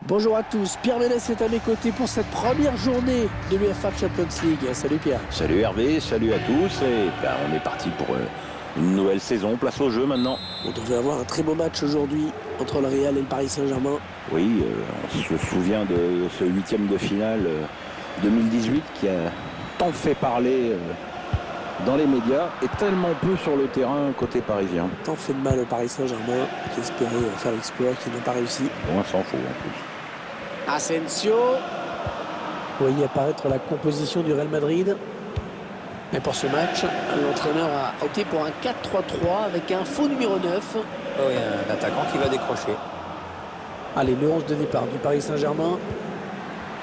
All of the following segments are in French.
Bonjour à tous, Pierre Ménès est à mes côtés pour cette première journée de l'UEFA Champions League. Salut Pierre. Salut Hervé, salut à tous et on est parti pour une nouvelle saison, place au jeu maintenant. On devait avoir un très beau match aujourd'hui entre le Real et le Paris Saint-Germain. Oui, on se souvient de ce huitième de finale 2018 qui a tant fait parler dans les médias et tellement peu sur le terrain côté parisien. Tant fait de mal au Paris Saint-Germain qui espérait faire l'exploit, qui n'a pas réussi. Bon, s'en fout en plus. Asensio. Vous voyez apparaître la composition du Real Madrid. Mais pour ce match, l'entraîneur a opté pour un 4-3-3 avec un faux numéro 9. Oui, un attaquant qui va décrocher. Allez, le 11 de départ du Paris Saint-Germain.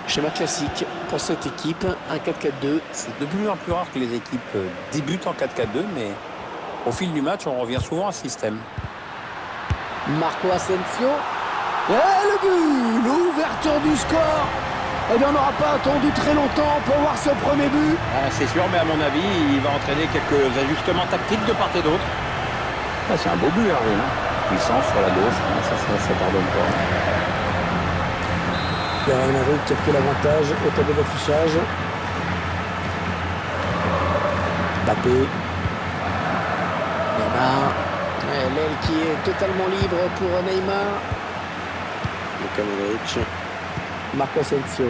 Schéma classique pour cette équipe, un 4-4-2. C'est de plus en plus rare que les équipes débutent en 4-4-2, mais au fil du match, on revient souvent à ce système. Marco Asensio. Et le but, l'ouverture du score. Eh bien, on n'aura pas attendu très longtemps pour voir ce premier but. C'est sûr, mais à mon avis, il va entraîner quelques ajustements tactiques de part et d'autre. C'est un beau but, Hervé. Puissance sur la gauche, ça pardonne pas. Le Real Madrid qui a pris l'avantage au tableau d'affichage. Mbappé. Neymar. L'aile qui est totalement libre pour Neymar. Luka Modric. Marco Asensio.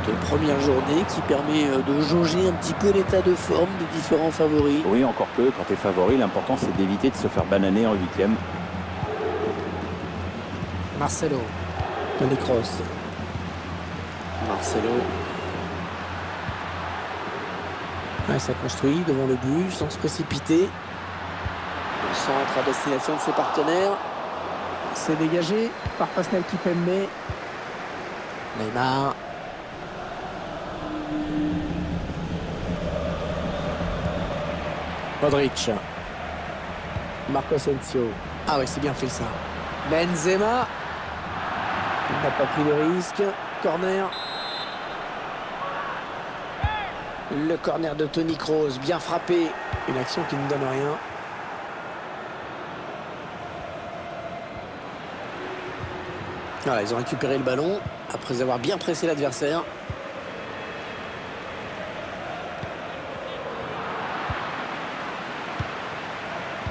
Cette première journée qui permet de jauger un petit peu l'état de forme des différents favoris. Oui, encore que quand tu es favori, l'important c'est d'éviter de se faire bananer en huitième. Marcelo. Toni Kroos. Marcelo. Ouais, ça construit devant le but sans se précipiter. Le centre à destination de ses partenaires. C'est dégagé par Pascal Kimpembe. Neymar. Modric. Marco Asensio. Ah ouais, c'est bien fait ça. Benzema. Il n'a pas pris le risque. Corner. Le corner de Toni Kroos, bien frappé. Une action qui ne donne rien. Voilà, ils ont récupéré le ballon après avoir bien pressé l'adversaire.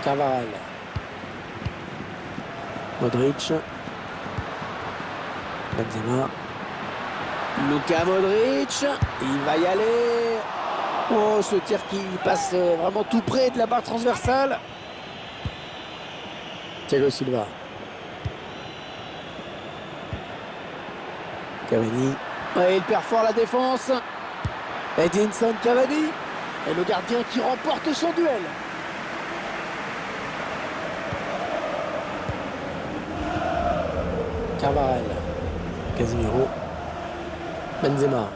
Carvajal. Modric. Benzema. Luka Modric. Il va y aller. Oh, ce tir qui passe vraiment tout près de la barre transversale. Thiago Silva. Cavani. Ouais, il perd fort la défense. Edinson Cavani. Et le gardien qui remporte son duel. Carvajal. Casemiro. Benzema.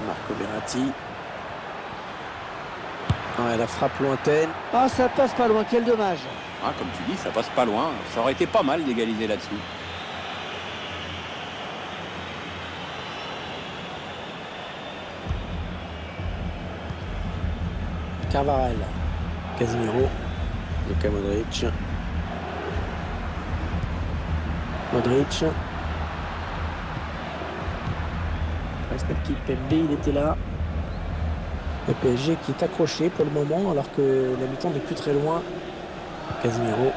Marco Verratti. Ouais, la frappe lointaine. Ah, ça passe pas loin, quel dommage. Ah, comme tu dis, ça passe pas loin. Ça aurait été pas mal d'égaliser là-dessus. Carvajal. Casemiro. Luka Modric. Modric. Pascal Kimpembe, il était là. Le PSG qui est accroché pour le moment alors que la mi-temps n'est plus très loin. Casemiro.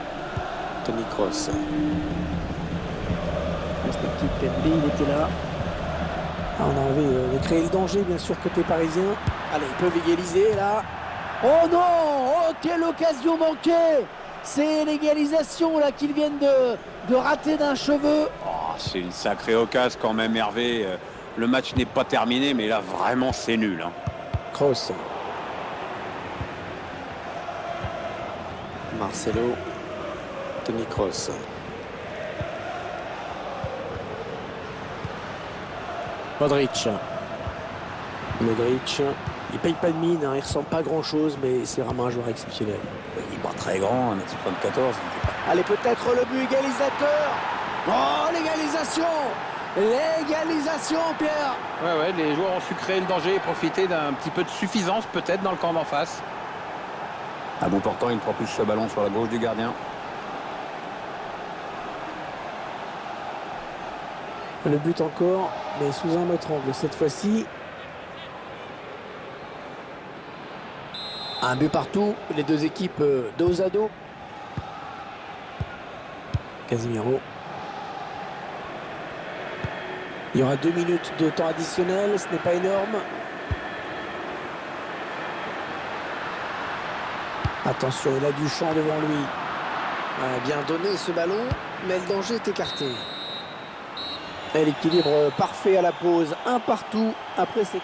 Toni Kroos. Pascal Kimpembe, il était là. Ah, on a envie de créer le danger bien sûr côté parisien. Allez, ils peuvent égaliser là. Oh non! Oh, quelle occasion manquée! C'est l'égalisation là qu'ils viennent de rater d'un cheveu. Oh, c'est une sacrée occasion quand même, Hervé. Le match n'est pas terminé, mais là, vraiment, c'est nul. Kroos. Marcelo. Toni Kroos. Modric. Modric. Il paye pas de mine, hein. Il ressemble pas à grand chose, mais c'est vraiment un joueur exceptionnel. Il est pas très grand, 1m74. Allez, peut-être le but égalisateur. Oh, l'égalisation! L'égalisation, Pierre! Ouais, les joueurs ont su créer le danger et profiter d'un petit peu de suffisance peut-être dans le camp d'en face. À bout portant, il propulse ce ballon sur la gauche du gardien. Le but encore, mais sous un autre angle cette fois-ci. Un but partout, les deux équipes dos à dos. Casemiro. Il y aura 2 minutes de temps additionnel, ce n'est pas énorme. Attention, il a du champ devant lui. Bien donné ce ballon, mais le danger est écarté. Et l'équilibre parfait à la pause, un partout après ces...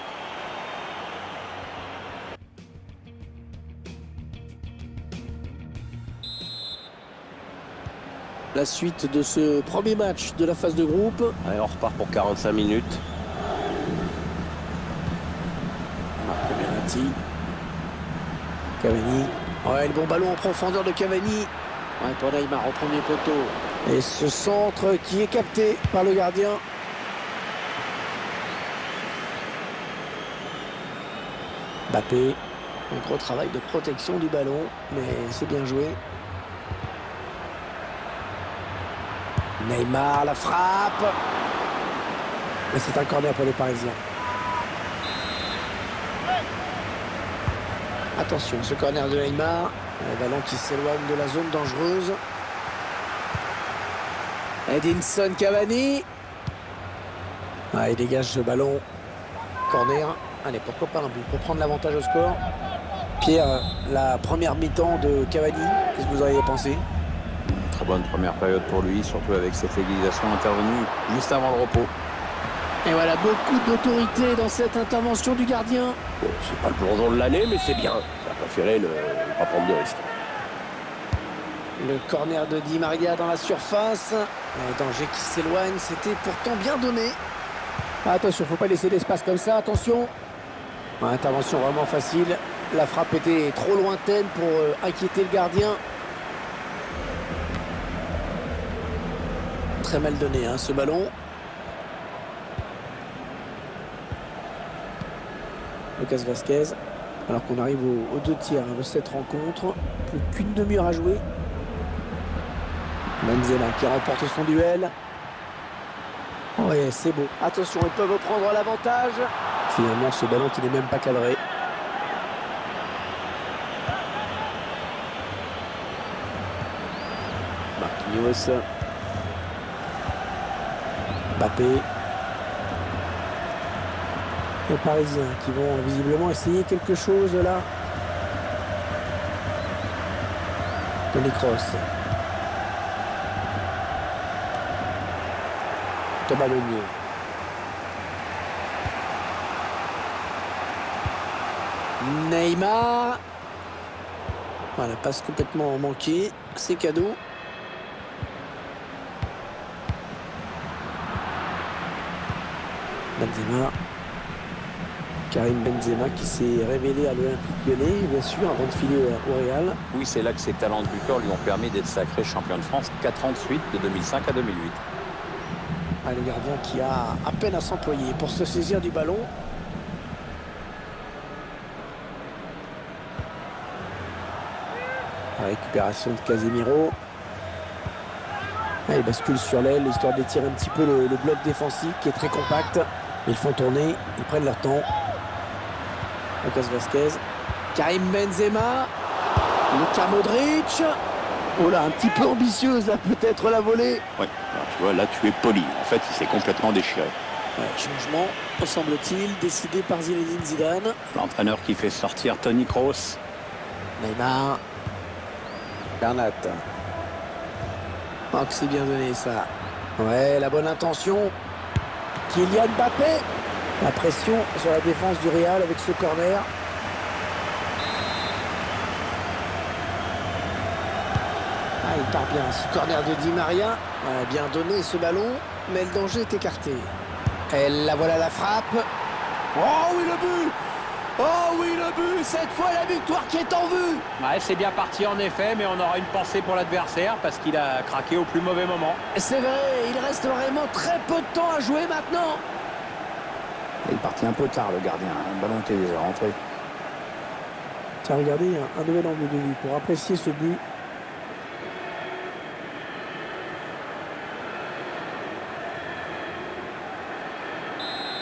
La suite de ce premier match de la phase de groupe. Allez, on repart pour 45 minutes. Marco Verratti. Cavani. Ouais, le bon ballon en profondeur de Cavani. Ouais, pour Neymar au premier poteau. Et ce centre qui est capté par le gardien. Mbappé. Un gros travail de protection du ballon, mais c'est bien joué. Neymar, la frappe. Mais c'est un corner pour les Parisiens. Attention, ce corner de Neymar. Le ballon qui s'éloigne de la zone dangereuse. Edinson Cavani. Ah, il dégage ce ballon. Corner. Allez, pourquoi pas un but pour prendre l'avantage au score. Pierre, la première mi-temps de Cavani, qu'est-ce que vous auriez pensé? Très bonne première période pour lui, surtout avec cette égalisation intervenue juste avant le repos. Et voilà, beaucoup d'autorité dans cette intervention du gardien. Bon, c'est pas le plongeon de l'année, mais c'est bien. Il a préféré ne pas prendre de risques. Le corner de Di Maria dans la surface. Le danger qui s'éloigne, c'était pourtant bien donné. Attention, faut pas laisser l'espace comme ça, attention. Intervention vraiment facile. La frappe était trop lointaine pour inquiéter le gardien. Très mal donné hein, ce ballon. Lucas Vazquez. Alors qu'on arrive aux 2 tiers de cette rencontre. Plus qu'une demi-heure à jouer. Benzema qui remporte son duel. Ouais, c'est beau. Attention, ils peuvent prendre l'avantage. Finalement, ce ballon qui n'est même pas cadré. Marquinhos. Mbappé. Les Parisiens qui vont visiblement essayer quelque chose là. Toni Kroos. Thomas Meunier. Neymar. Voilà, passe complètement manquée. C'est cadeau. Benzema. Karim Benzema qui s'est révélé à l'Olympique Lyonnais, bien sûr, avant de filer au Real. Oui, c'est là que ses talents de buteur lui ont permis d'être sacré champion de France 4 ans de suite, de 2005 à 2008. Ah, le gardien qui a à peine à s'employer pour se saisir du ballon. La récupération de Casemiro. Ah, il bascule sur l'aile, histoire d'étirer un petit peu le bloc défensif qui est très compact. Ils font tourner, ils prennent leur temps. Lucas Vazquez. Karim Benzema. Luka Modric. Oh là, un petit peu ambitieuse là, peut-être la volée. Ouais, alors, tu vois, là tu es poli. En fait, il s'est complètement déchiré. Ouais, changement, semble-t-il, décidé par Zinedine Zidane. L'entraîneur qui fait sortir Toni Kroos. Neymar. Bernat. Oh, que c'est bien donné ça. Ouais, la bonne intention. Kylian Mbappé. La pression sur la défense du Real avec ce corner. Ah, il part bien. Ce corner de Di Maria. Ouais, bien donné ce ballon, mais le danger est écarté. Et la voilà la frappe. Oh oui, le but! Oh oui, le but! Cette fois, la victoire qui est en vue! Ouais, c'est bien parti en effet, mais on aura une pensée pour l'adversaire parce qu'il a craqué au plus mauvais moment. C'est vrai, il reste vraiment très peu de temps à jouer maintenant. Il est parti un peu tard, le gardien. Le ballon était déjà rentré. Tiens, regardez, un nouvel angle de vue pour apprécier ce but.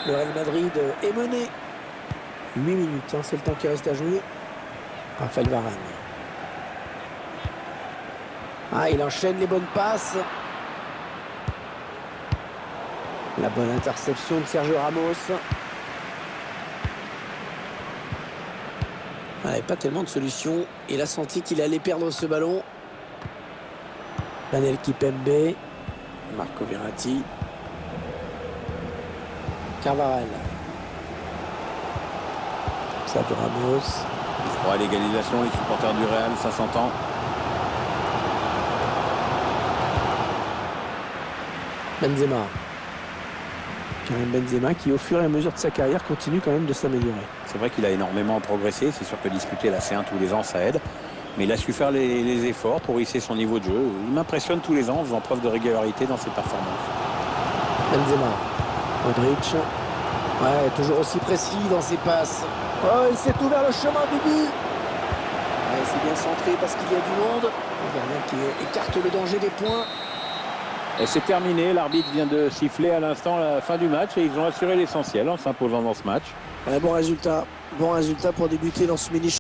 Le Real Madrid est mené. 8 minutes, hein, c'est le temps qui reste à jouer. Raphaël Varane. Ah, il enchaîne les bonnes passes. La bonne interception de Sergio Ramos. Il n'avait pas tellement de solutions. Il a senti qu'il allait perdre ce ballon. Daniel Kipembe. Marco Verratti. Carvajal. Sergio Ramos. Ils feront à l'égalisation, les supporters du Real, ça s'entend. Benzema. Karim Benzema qui au fur et à mesure de sa carrière continue quand même de s'améliorer. C'est vrai qu'il a énormément progressé. C'est sûr que disputer la C1 tous les ans, ça aide. Mais il a su faire les efforts pour hisser son niveau de jeu. Il m'impressionne tous les ans en faisant preuve de régularité dans ses performances. Benzema. Modric. Ouais, toujours aussi précis dans ses passes. Oh, il s'est ouvert le chemin du but. Ouais, c'est bien centré parce qu'il y a du monde. Le gardien qui écarte le danger des points. Et c'est terminé, l'arbitre vient de siffler à l'instant la fin du match et ils ont assuré l'essentiel en s'imposant dans ce match. Ouais, bon résultat pour débuter dans ce mini